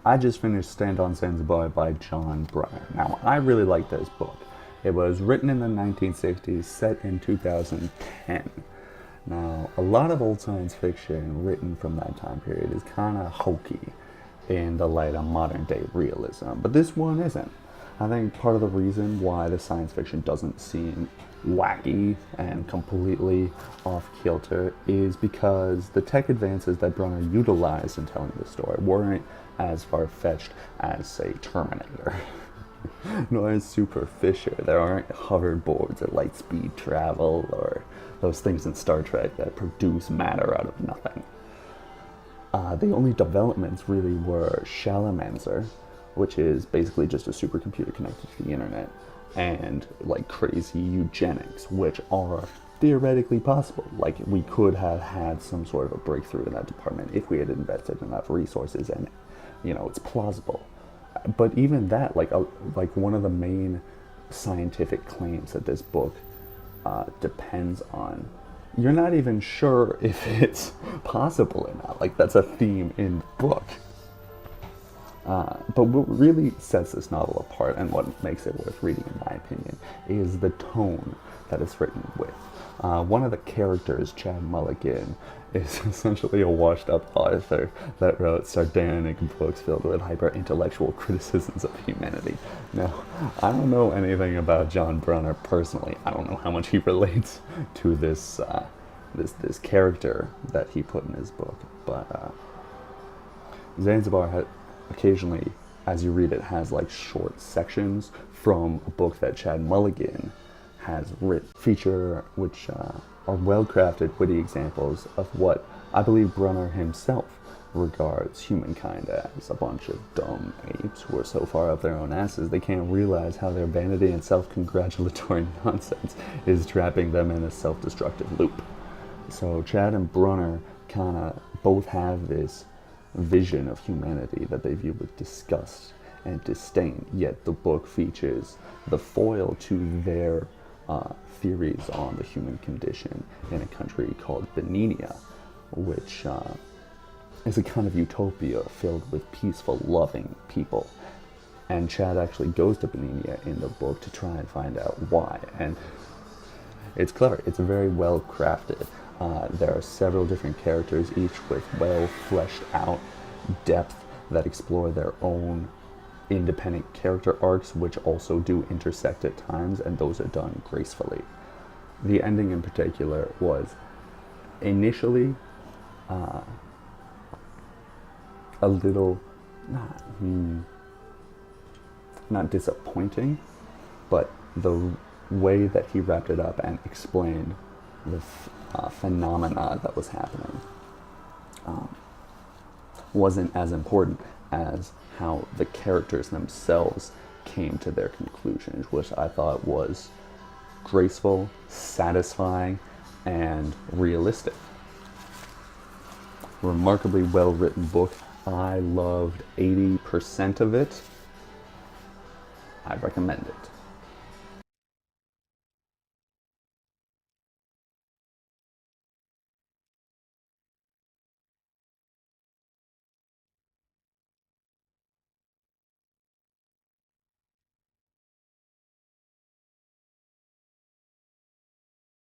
I just finished Stand on Zanzibar by John Brunner. Now, I really like this book. It was written in the 1960s, set in 2010. Now, a lot of old science fiction written from that time period is kind of hokey in the light of modern day realism, but this one isn't. I think part of the reason why the science fiction doesn't seem wacky and completely off kilter is because the tech advances that Brunner utilized in telling the story weren't as far-fetched as, say, Terminator. Nor as superficial. There aren't hoverboards or light speed travel or those things in Star Trek that produce matter out of nothing. The only developments really were Shalamancer, which is basically just a supercomputer connected to the internet, and like crazy eugenics, which are theoretically possible. Like, we could have had some sort of a breakthrough in that department if we had invested enough resources, and it's plausible. But even that, like one of the main scientific claims that this book depends on, you're not even sure if it's possible or not. Like, that's a theme in the book. But what really sets this novel apart, and what makes it worth reading, in my opinion, is the tone that it's written with. One of the characters, Chad Mulligan, is essentially a washed-up author that wrote sardonic books filled with hyper-intellectual criticisms of humanity. Now, I don't know anything about John Brunner personally. I don't know how much he relates to this character that he put in his book, but Zanzibar occasionally, as you read it, has like short sections from a book that Chad Mulligan has written, which are well-crafted, witty examples of what I believe Brunner himself regards humankind as: a bunch of dumb apes who are so far up their own asses they can't realize how their vanity and self-congratulatory nonsense is trapping them in a self-destructive loop. So Chad and Brunner kind of both have this vision of humanity that they view with disgust and disdain, yet the book features the foil to their theories on the human condition in a country called Beninia, which is a kind of utopia filled with peaceful, loving people. And Chad actually goes to Beninia in the book to try and find out why. And it's clever. It's very well crafted. There are several different characters, each with well fleshed out depth that explore their own independent character arcs, which also do intersect at times, and those are done gracefully. The ending in particular was initially a little not disappointing, but the way that he wrapped it up and explained the phenomena that was happening wasn't as important as how the characters themselves came to their conclusions, which I thought was graceful, satisfying, and realistic. Remarkably well-written book. I loved 80% of it. I recommend it.